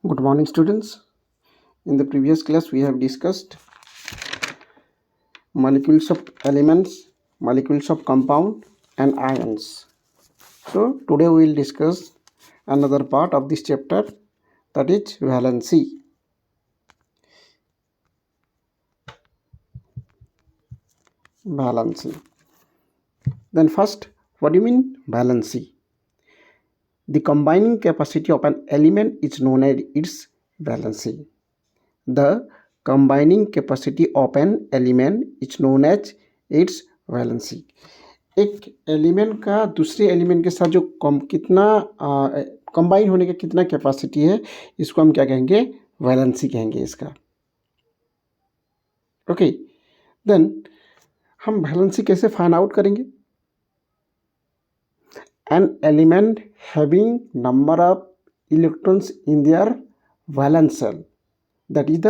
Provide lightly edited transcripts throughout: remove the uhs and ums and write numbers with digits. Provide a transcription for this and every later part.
Good morning, students. In the previous class, we have discussed molecules of elements, molecules of compound, and ions. So, today we will discuss another part of this chapter, that is valency. Valency. Then first, what do you mean valency? The combining capacity of an element is known as its valency. The combining capacity of an element is known as its valency. एक element का दूसरे element के साथ जो कितना combine होने का कितना कैपेसिटी है, इसको हम क्या कहेंगे? वैलेंसी कहेंगे इसका. ओके, देन हम वैलेंसी कैसे फाइंड आउट करेंगे? An element having number of electrons in their valence shell, that is the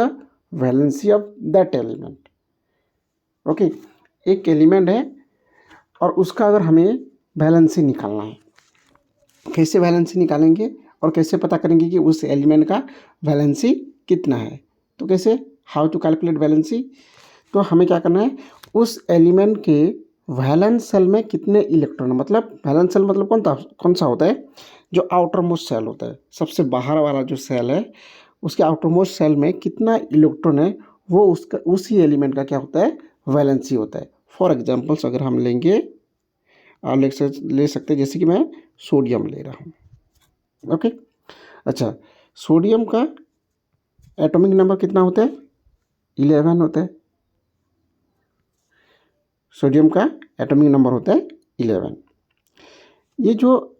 valency of that element. Okay, एक एलिमेंट है और उसका अगर हमें वैलेंसी निकालना है, कैसे वैलेंसी निकालेंगे और कैसे पता करेंगे कि उस एलिमेंट का वैलेंसी कितना है? तो कैसे, हाउ टू कैलकुलेट वैलेंसी? तो हमें क्या करना है, उस एलिमेंट के वैलेंस सेल में कितने इलेक्ट्रॉन, मतलब वैलेंस सेल मतलब कौन सा होता है? जो आउटर मोस्ट सेल होता है, सबसे बाहर वाला जो सेल है, उसके आउटर मोस्ट सेल में कितना इलेक्ट्रॉन है, वो उसका उसी एलिमेंट का क्या होता है? वैलेंसी होता है. फॉर एग्जाम्पल्स अगर हम लेंगे, आप ले सकते हैं, जैसे कि मैं सोडियम ले रहा हूँ. ओके, अच्छा, सोडियम का एटॉमिक नंबर कितना होता है? 11 होता है. सोडियम का एटॉमिक नंबर होता है 11. ये जो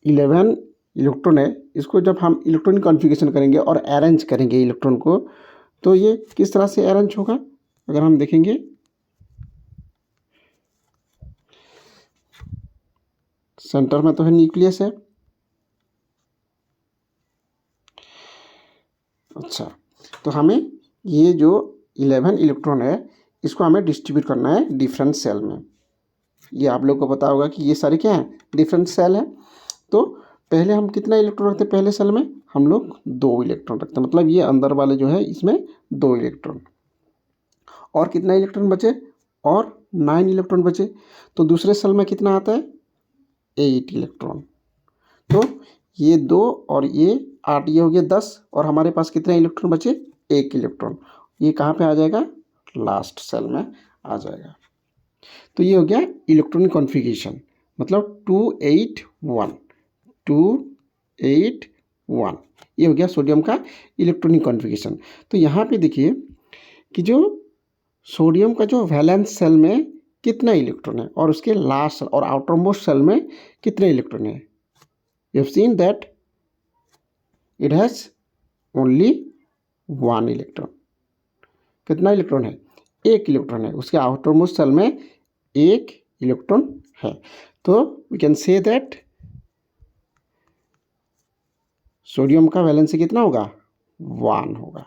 11 इलेक्ट्रॉन है, इसको जब हम इलेक्ट्रॉनिक कॉन्फ़िगरेशन करेंगे और अरेंज करेंगे इलेक्ट्रॉन को, तो ये किस तरह से अरेंज होगा? अगर हम देखेंगे, सेंटर में तो है न्यूक्लियस है. अच्छा, तो हमें ये जो 11 इलेक्ट्रॉन है, इसको हमें डिस्ट्रीब्यूट करना है डिफरेंट सेल में. ये आप लोग को पता होगा कि ये सारे क्या हैं? डिफरेंट सेल हैं. तो पहले हम कितना इलेक्ट्रॉन रखते हैं? पहले सेल में हम लोग 2 इलेक्ट्रॉन रखते हैं, मतलब ये अंदर वाले जो है इसमें 2 इलेक्ट्रॉन. और कितना इलेक्ट्रॉन बचे? और 9 इलेक्ट्रॉन बचे. तो दूसरे सेल में कितना आता है? 8 इलेक्ट्रॉन. तो ये 2 और ये 8, ये हो गया 10. और हमारे पास कितने इलेक्ट्रॉन बचे? 1 इलेक्ट्रॉन. ये कहाँ पे आ जाएगा? लास्ट सेल में आ जाएगा. तो ये हो गया इलेक्ट्रॉनिक कॉन्फ़िगरेशन, मतलब 281. ये हो गया सोडियम का इलेक्ट्रॉनिक कॉन्फ़िगरेशन. तो यहाँ पे देखिए कि जो सोडियम का जो वैलेंस सेल में कितना इलेक्ट्रॉन है और उसके लास्ट और आउटर मोस्ट सेल में कितने इलेक्ट्रॉन है. You have seen that it has only 1 electron. कितना इलेक्ट्रॉन है? 1 इलेक्ट्रॉन है. उसके आउटर मोस्ट सेल में 1 इलेक्ट्रॉन है. तो we can say that sodium का वैलेंसी कितना होगा? 1 होगा.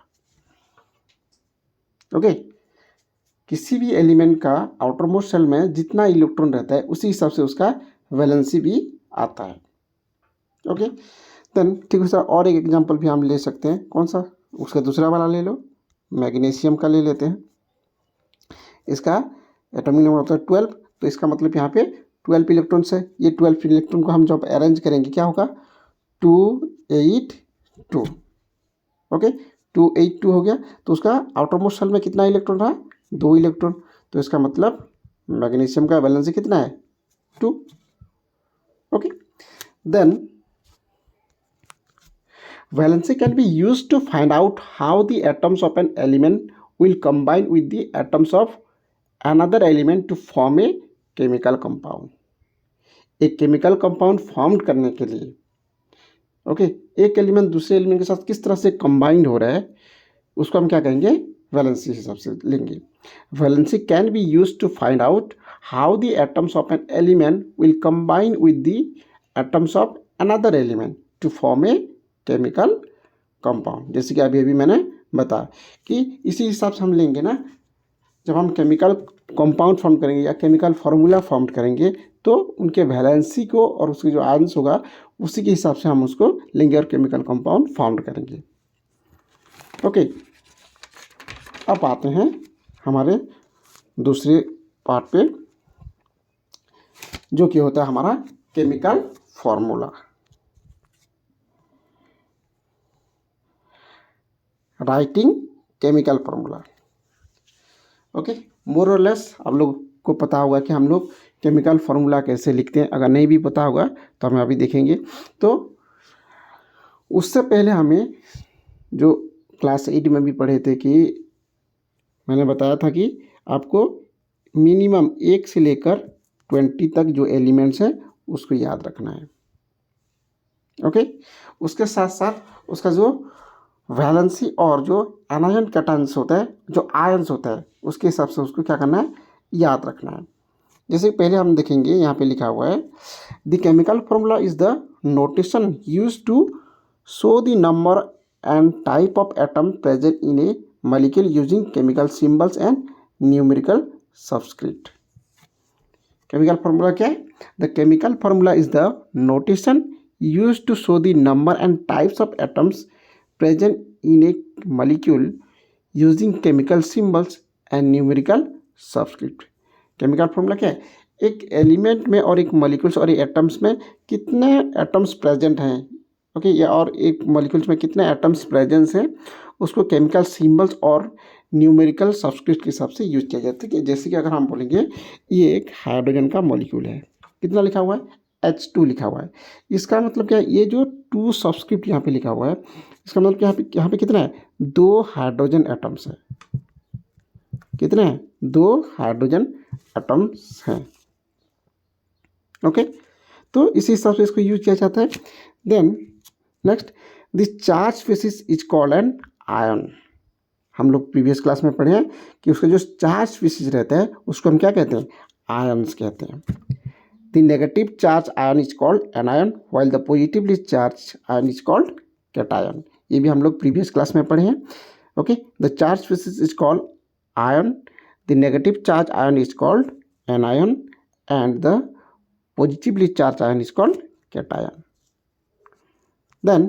ओके, किसी भी एलिमेंट का आउटर मोस्ट सेल में जितना इलेक्ट्रॉन रहता है, उसी हिसाब से उसका वैलेंसी भी आता है. ओके, देन ठीक है सर, और एक एग्जांपल भी हम ले सकते हैं. कौन सा? उसका दूसरा वाला ले लो, मैग्नीशियम का ले लेते हैं. इसका एटॉमिक नंबर होता है 12. तो इसका मतलब यहाँ पे 12 इलेक्ट्रॉन्स है. ये 12 इलेक्ट्रॉन को हम जब अरेंज करेंगे, क्या होगा? 282. ओके, 282 हो गया. तो उसका आउटर मोस्ट सेल में कितना इलेक्ट्रॉन रहा? 2 इलेक्ट्रॉन. तो इसका मतलब मैग्नीशियम का वैलेंसी कितना है? 2. Okay, then valency can be used to find out how the atoms of an element will combine with the atoms of another element to form a chemical compound. एक chemical compound form करने के लिए, okay, एक element दूसरे element के साथ किस तरह से कंबाइंड हो रहा है, उसको हम क्या कहेंगे? वैलेंसी हिसाब से लेंगे. Valency can be use to find out how the atoms of an element will combine with the atoms of another element to form a chemical compound. जैसे कि अभी मैंने बताया कि इसी हिसाब से हम लेंगे ना, जब हम केमिकल कंपाउंड फॉर्म करेंगे या केमिकल फार्मूला फॉर्म करेंगे, तो उनके वैलेंसी को और उसके जो आंसर होगा उसी के हिसाब से हम उसको लेंगे और केमिकल कंपाउंड फॉर्म करेंगे। ओके, अब आते हैं हमारे दूसरे पार्ट पे, जो कि होता है हमारा chemical formula. Writing chemical formula. Okay, more और लेस आप लोग को पता होगा कि हम लोग केमिकल फॉर्मूला कैसे लिखते हैं। अगर नहीं भी पता होगा तो हमें अभी देखेंगे। तो उससे पहले हमें जो क्लास 8 में भी पढ़े थे कि मैंने बताया था कि आपको मिनिमम 1 से लेकर 20 तक जो एलिमेंट्स हैं उसको याद रखना है। ओके, उसके साथ साथ उसका जो वैलेंसी और जो एनायन कैटायंस होता है, जो आयंस होता है, उसके हिसाब से उसको क्या करना है, याद रखना है। जैसे पहले हम देखेंगे, यहाँ पे लिखा हुआ है the chemical formula is the notation use to show the number and type of atom present in a molecule using chemical symbols and numerical subscript. Chemical formula क्या है? The chemical formula is the notation use to show the number and types of atoms present in a molecule using chemical symbols and numerical subscript. Chemical formula क्या है? एक element में और एक molecules और atoms में कितने एटम्स प्रेजेंट हैं, ओके, या और एक मॉलिक्यूल्स में कितने एटम्स प्रेजेंस हैं, उसको केमिकल सिंबल्स और न्यूमेरिकल सबस्क्रिप्ट के हिसाब से यूज किया जाता है। कि जैसे कि अगर हम बोलेंगे ये एक हाइड्रोजन का मॉलिक्यूल है, कितना लिखा हुआ है? H2 लिखा हुआ है। इसका मतलब क्या है? ये जो 2 सबस्क्रिप्ट यहाँ पे लिखा हुआ है, इसका मतलब यहाँ पे कितना है? 2 हाइड्रोजन एटम्स है। कितने हैं? 2 हाइड्रोजन एटम्स हैं। ओके, तो इसी हिसाब से इसको यूज किया जाता है। Then next, this charge species is called an ion. हम लोग प्रीवियस क्लास में पढ़े हैं कि उसका जो चार्ज स्पीसीज रहता है उसको हम क्या कहते हैं? आयन्स कहते हैं। The negative charge ion is called anion while the positively charge ion is called cation. ये भी हम लोग प्रीवियस क्लास में पढ़े हैं। Okay, the charge species is called ion, the negative charge ion is called anion and the positively charged ion is called cation. Then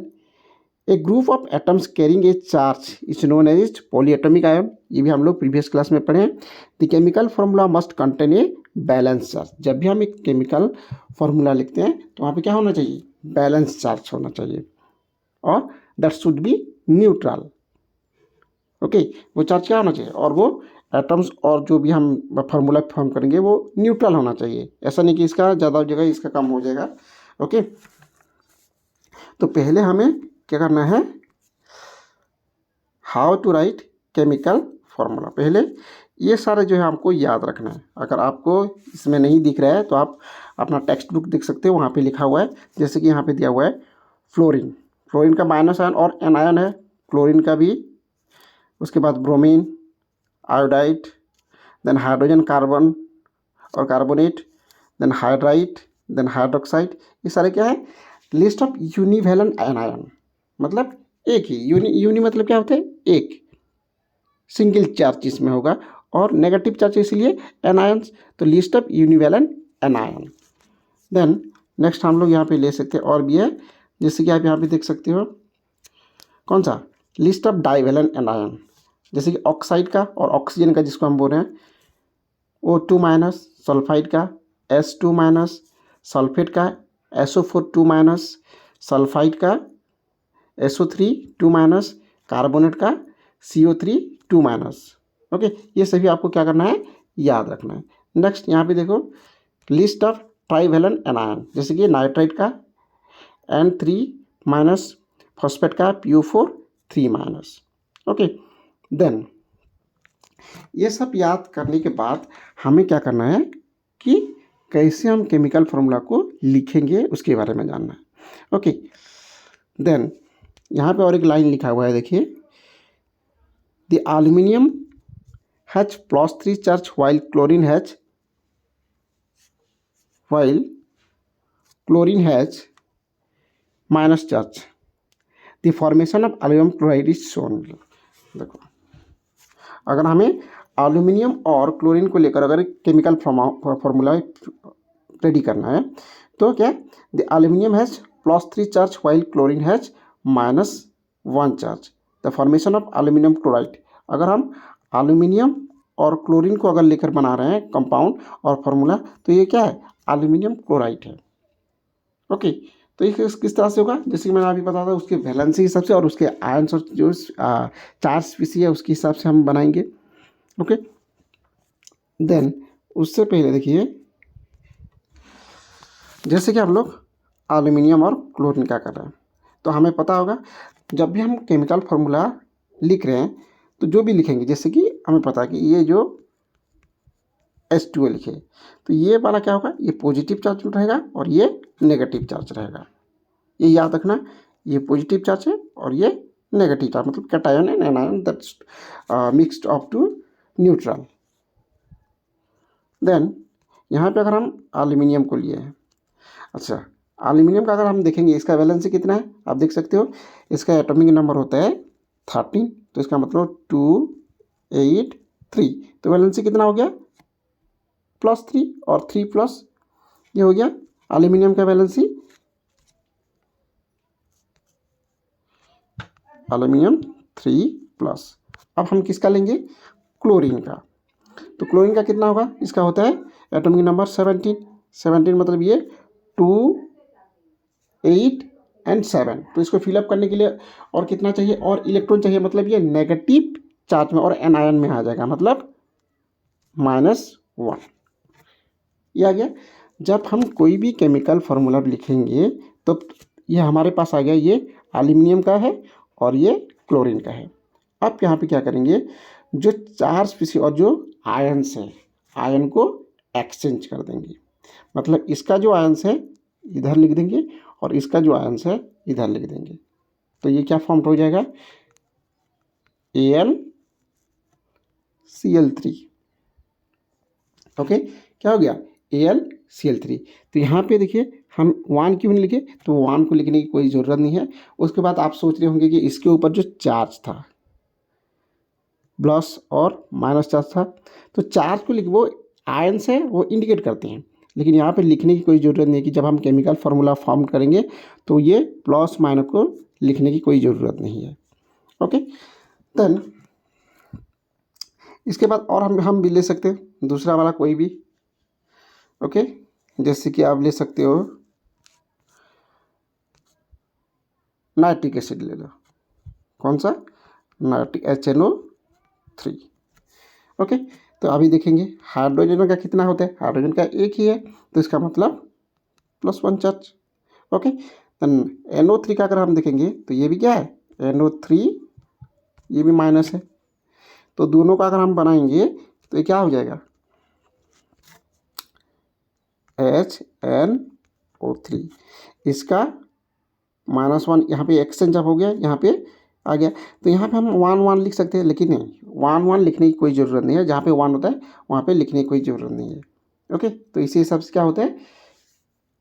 a group of atoms carrying a charge is known as polyatomic ion. ये भी हम लोग previous class में पढ़े हैं। The chemical formula must contain a balance charge. जब भी हम एक केमिकल फॉर्मूला लिखते हैं तो वहाँ पे क्या होना चाहिए? बैलेंस चार्ज होना चाहिए, और that should be neutral. Okay, वो चार्ज क्या होना चाहिए? और वो एटम्स और जो भी हम फार्मूला फॉर्म करेंगे वो न्यूट्रल होना चाहिए। ऐसा नहीं कि इसका ज़्यादा हो जाएगा, इसका कम हो जाएगा। ओके, तो पहले हमें क्या करना है? How to write chemical formula. पहले ये सारे जो है हमको याद रखना है। अगर आपको इसमें नहीं दिख रहा है तो आप अपना टेक्स्ट बुक देख सकते हो, वहाँ पे लिखा हुआ है। जैसे कि यहाँ पे दिया हुआ है फ्लोरीन, फ्लोरीन का माइनस आयन और एनायन है, क्लोरीन का भी। उसके बाद bromine, iodide, then hydrogen carbon और carbonate, then hydride, then hydroxide. ये सारे क्या है? लिस्ट ऑफ यूनिवैलेंट एनायन, मतलब एक ही। यूनी मतलब क्या होता है? एक, सिंगल चार्ज इसमें होगा, और नेगेटिव चार्ज इसलिए एनायंस, तो list of univalent anion. Then next हम लोग यहाँ पे ले सकते हैं और भी है, जैसे कि आप यहाँ पे देख सकते हो कौन सा? लिस्ट ऑफ डाइवैलेंट एनायन, जैसे कि ऑक्साइड का और ऑक्सीजन का जिसको हम बोल रहे हैं, O2 माइनस, सल्फाइड का S2 माइनस, सल्फेट का SO4 2 माइनस, सल्फाइड का SO3 2 माइनस, कार्बोनेट का CO3 2 माइनस। ओके, ये सभी आपको क्या करना है? याद रखना है। नेक्स्ट यहाँ पे देखो लिस्ट ऑफ ट्राइवैलेंट एनायन, जैसे कि नाइट्राइड का N3 माइनस, फॉस्फेट का PO4 3 माइनस। ओके, देन ये सब याद करने के बाद हमें क्या करना है कि कैसे हम केमिकल फार्मूला को लिखेंगे उसके बारे में जानना है। ओके, देन यहाँ पे और एक लाइन लिखा हुआ है, देखिए the aluminium has +3 charge while chlorine has minus charge. The formation of aluminium chloride is shown. देखो, अगर हमें एल्यूमिनियम और क्लोरीन को लेकर अगर केमिकल फार्मूला रेडी करना है तो क्या? The aluminium has +3 charge while chlorine has -1 charge. The formation of aluminium chloride. अगर हम एल्यूमिनियम और क्लोरीन को अगर लेकर बना रहे हैं कंपाउंड और फार्मूला, तो ये क्या है, एल्यूमिनियम क्लोराइड है। ओके, तो ये किस तरह से होगा, जैसे कि मैंने अभी बताया था, उसके वैलेंसी हिसाब से और उसके आयंस और जो चार्ज स्पीसी है उसके हिसाब से हम बनाएंगे। ओके, देन उससे पहले देखिए, जैसे कि हम लोग एल्यूमिनियम और क्लोरीन का कर रहे हैं, तो हमें पता होगा जब भी हम केमिकल फार्मूला लिख रहे हैं तो जो भी लिखेंगे, जैसे कि हमें पता है कि ये जो H2O लिखे, तो ये वाला क्या होगा, ये पॉजिटिव चार्ज रहेगा और ये नेगेटिव चार्ज रहेगा। ये याद रखना, ये पॉजिटिव चार्ज है और ये नेगेटिव चार्ज, मतलब cation and anion that's mixed of to neutral. Then यहाँ पे अगर हम एल्यूमिनियम को लिए हैं, अच्छा एल्यूमिनियम का अगर हम देखेंगे, इसका वैलेंसी कितना है, आप देख सकते हो, इसका एटॉमिक नंबर होता है 13, तो इसका मतलब 2 8 3, तो वैलेंसी कितना हो गया, +3 और 3+, ये हो गया एल्यूमिनियम का वैलेंसी, एल्यूमिनियम 3+। अब हम किसका लेंगे, क्लोरीन का, तो क्लोरीन का कितना होगा, इसका होता है एटॉमिक नंबर 17 मतलब ये 2 8 और 7, तो इसको फिलअप करने के लिए और कितना चाहिए, और इलेक्ट्रॉन चाहिए, मतलब ये नेगेटिव चार्ज में और एनायन में आ जाएगा, मतलब -1, ये आ गया। जब हम कोई भी केमिकल फार्मूला लिखेंगे तो ये हमारे पास आ गया, ये एल्यूमिनियम का है और ये क्लोरीन का है। अब यहाँ पे क्या करेंगे, जो चार्ज स्पीसी और जो आयंस है, आयन को एक्सचेंज कर देंगे, मतलब इसका जो आयंस है इधर लिख देंगे और इसका जो आयंस है इधर लिख देंगे, तो ये क्या फॉर्म हो जाएगा, AlCl3। ओके, क्या हो गया, AlCl3। तो यहाँ पे देखिए, हम 1 क्यों नहीं लिखे, तो 1 को लिखने की कोई ज़रूरत नहीं है। उसके बाद आप सोच रहे होंगे कि इसके ऊपर जो चार्ज था, प्लस और माइनस चार्ज था, तो चार्ज को लिख, वो आयंस है वो इंडिकेट करते हैं, लेकिन यहाँ पे लिखने की कोई ज़रूरत नहीं है कि जब हम केमिकल फार्मूला फॉर्म करेंगे तो ये प्लस माइनस को लिखने की कोई ज़रूरत नहीं है। ओके, देन इसके बाद और हम भी ले सकते हैं दूसरा वाला कोई भी। ओके, जैसे कि आप ले सकते हो नाइट्रिक एसिड ले लो, कौन सा, नाइट्रिक HNO3। ओके, तो अभी देखेंगे हाइड्रोजन का कितना होता है, हाइड्रोजन का एक ही है, तो इसका मतलब +1 चार्ज। ओके, देन NO3 का अगर हम देखेंगे तो ये भी क्या है, NO3, ये भी माइनस है, तो दोनों का अगर हम बनाएंगे तो ये क्या हो जाएगा, HNO3, इसका -1 यहाँ पे एक्सचेंज अब हो गया, यहाँ पे आ गया, तो यहाँ पे हम 1 लिख सकते हैं, लेकिन नहीं, 1 लिखने की कोई ज़रूरत नहीं है, जहाँ पे 1 होता है वहाँ पे लिखने की कोई ज़रूरत नहीं है। ओके, तो इसी हिसाब से क्या होता है,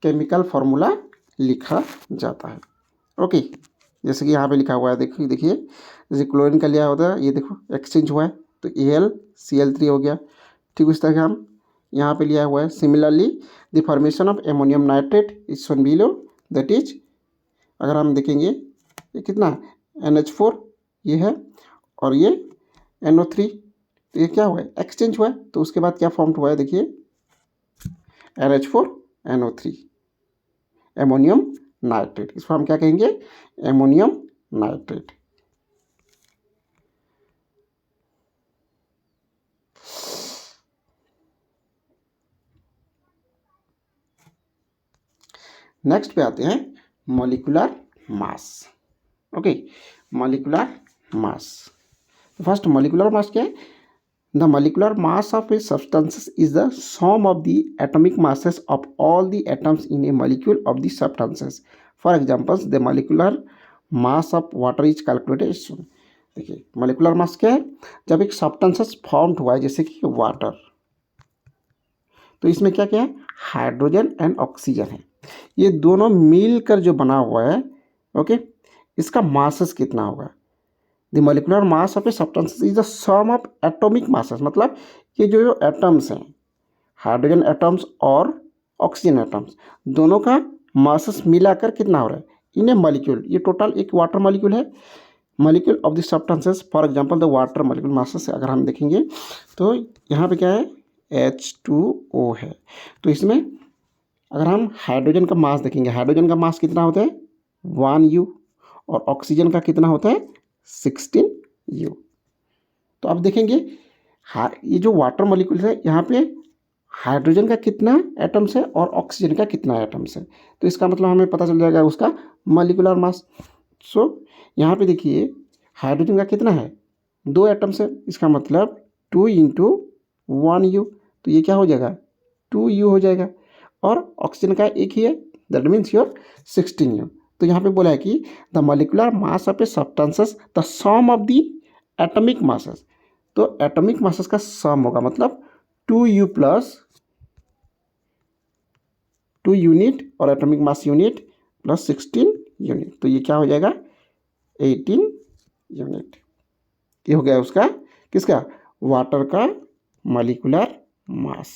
केमिकल फार्मूला लिखा जाता है। ओके, जैसे कि यहाँ पे लिखा हुआ है, देखिए जैसे क्लोरीन का लिया होता है, ये देखो एक्सचेंज हुआ है, तो AlCl3 हो गया। ठीक उस तरह से हम यहाँ पे लिया हुआ है, similarly the formation of ammonium nitrate is shown below, that is, अगर हम देखेंगे ये कितना NH4 ये है और ये NO3, तो ये क्या हुआ है, एक्सचेंज हुआ है, तो उसके बाद क्या फॉर्म हुआ है, देखिए NH4NO3, एमोनियम नाइट्रेट, इसको हम क्या कहेंगे, एमोनियम नाइट्रेट। नेक्स्ट पे आते हैं molecular mass. Okay, molecular mass, first molecular mass क्या है, the molecular mass of a substance is the sum of the atomic masses of all the atoms in a molecule of the substances. For examples the molecular mass of water is calculated is shown. देखिए molecular mass क्या है, जब एक substances formed हुआ है जैसे कि water, तो इसमें क्या क्या है, हाइड्रोजन एंड ऑक्सीजन है, ये दोनों मिलकर जो बना हुआ है। ओके, इसका मासेस कितना होगा, the molecular mass of a substance is the sum of atomic masses, मतलब ये जो एटम्स हैं, हाइड्रोजन एटम्स और ऑक्सीजन एटम्स, दोनों का मासेस मिलाकर कितना हो रहा है इन ए मॉलिक्यूल। ये टोटल एक वाटर मॉलिक्यूल है, molecule of the substances, for example the water molecule masses अगर हम देखेंगे तो यहाँ पे क्या है H2O है। तो इसमें अगर हम हाइड्रोजन का मास देखेंगे, हाइड्रोजन का मास कितना होता है 1U और ऑक्सीजन का कितना होता है 16U। तो अब देखेंगे ये जो वाटर मॉलिक्यूल है यहाँ पे हाइड्रोजन का कितना एटम्स है और ऑक्सीजन का कितना एटम्स है, तो इसका मतलब हमें पता चल जाएगा उसका मॉलिक्यूलर मास। सो यहाँ पे देखिए हाइड्रोजन का कितना है 2 एटम्स है, इसका मतलब 2 इंटू 1U, तो ये क्या हो जाएगा 2U हो जाएगा, और ऑक्सीजन का एक ही है दैट मीन्स योर 16U। तो यहाँ पे बोला है कि the molecular mass of a substances the sum of the atomic masses, तो एटॉमिक मासेस का सम होगा मतलब 2U प्लस 2 यूनिट और atomic mass unit plus 16 unit, तो ये क्या हो जाएगा 18 यूनिट। ये हो गया उसका किसका वाटर का मॉलिक्यूलर मास।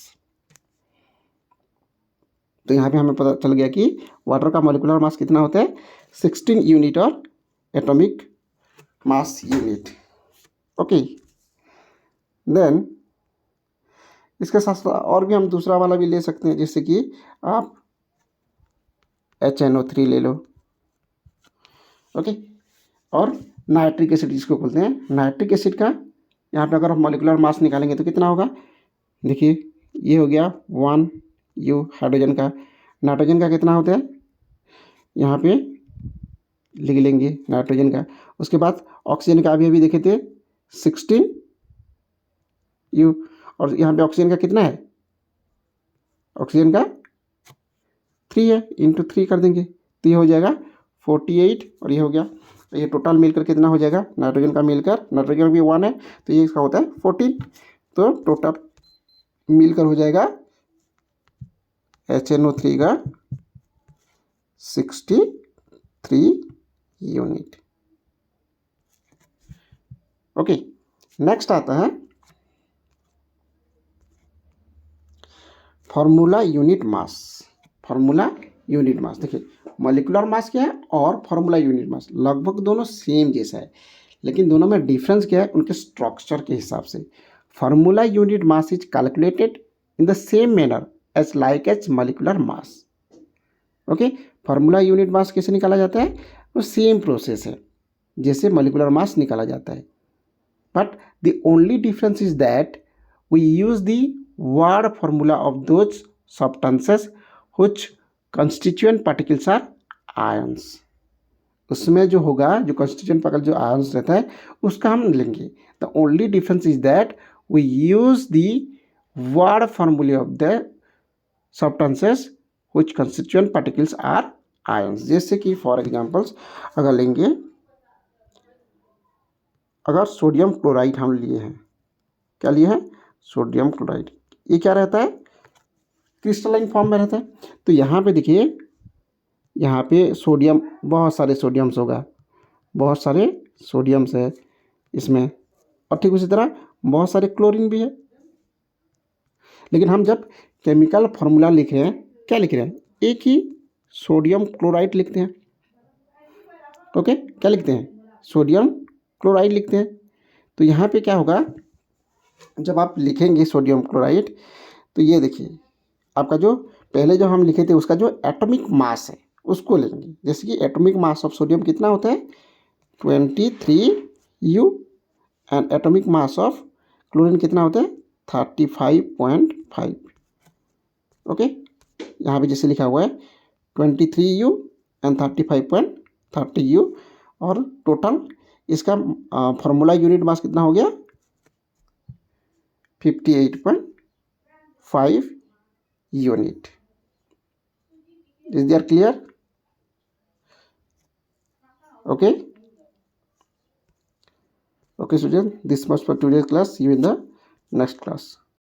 तो यहाँ पे हमें पता चल गया कि वाटर का मॉलिक्यूलर मास कितना होता है 16 यूनिट और atomic mass unit. Okay, then इसके साथ साथ और भी हम दूसरा वाला भी ले सकते हैं, जैसे कि आप HNO3 ले लो। ओके, और नाइट्रिक एसिड जिसको बोलते हैं, नाइट्रिक एसिड का यहाँ पे अगर हम मॉलिक्यूलर मास निकालेंगे तो कितना होगा, देखिए ये हो गया 1U हाइड्रोजन का, नाइट्रोजन का कितना होता है यहाँ पे लिख लेंगे नाइट्रोजन का, उसके बाद ऑक्सीजन का अभी देखे थे 16U, और यहाँ पे ऑक्सीजन का कितना है, ऑक्सीजन का 3 है, इंटू 3 कर देंगे तो ये हो जाएगा 48, और ये हो गया, तो ये टोटल मिलकर कितना हो जाएगा नाइट्रोजन का मिलकर, नाइट्रोजन भी 1 है तो ये इसका होता है 14, तो टोटल मिलकर हो जाएगा HNO3 का 63 यूनिट। ओके, नेक्स्ट आता है फॉर्मूला यूनिट मास। फॉर्मूला यूनिट मास देखिए मॉलिक्यूलर मास क्या है और फॉर्मूला यूनिट मास लगभग दोनों सेम जैसा है, लेकिन दोनों में डिफरेंस क्या है उनके स्ट्रक्चर के हिसाब से। Formula unit mass is calculated in the same manner as like as molecular mass. Okay, formula unit mass कैसे निकाला जाता है, वो सेम प्रोसेस है जैसे मॉलिक्यूलर मास निकाला जाता है, but the only difference is that we use the word formula of those substances which constituent particles are ions. उसमें जो होगा जो कंस्टिट्यूएंट पार्टिकल जो आयंस रहता है उसका हम लेंगे। The only difference is that we use the word formula of the substances which constituent particles are ions. जैसे कि फॉर एग्जांपल्स अगर लेंगे, अगर सोडियम क्लोराइड हम लिए हैं, क्या लिए हैं सोडियम क्लोराइड, ये क्या रहता है क्रिस्टलाइन फॉर्म में रहता है। तो यहाँ पे देखिए यहाँ पे सोडियम बहुत सारे सोडियम्स होगा, बहुत सारे सोडियम्स है इसमें, और ठीक उसी तरह बहुत सारे क्लोरीन भी है। लेकिन हम जब केमिकल फार्मूला लिख रहे हैं क्या लिख रहे हैं, एक ही सोडियम क्लोराइड लिखते हैं। ओके, क्या लिखते हैं सोडियम क्लोराइड लिखते हैं। तो यहाँ पे क्या होगा जब आप लिखेंगे सोडियम क्लोराइड, तो ये देखिए आपका जो पहले जो हम लिखे थे उसका जो एटॉमिक मास है उसको लेंगे। जैसे कि एटॉमिक मास ऑफ सोडियम कितना होता है 23U, and atomic mass of chlorine कितना होता है 35.5। ओके, यहाँ पे जैसे लिखा हुआ है 23U एंड 35.30U, और टोटल इसका फॉर्मूला यूनिट मास कितना हो गया 58.5 unit. Is there clear? Okay. Okay, students. This much for today's class. See you in the next class.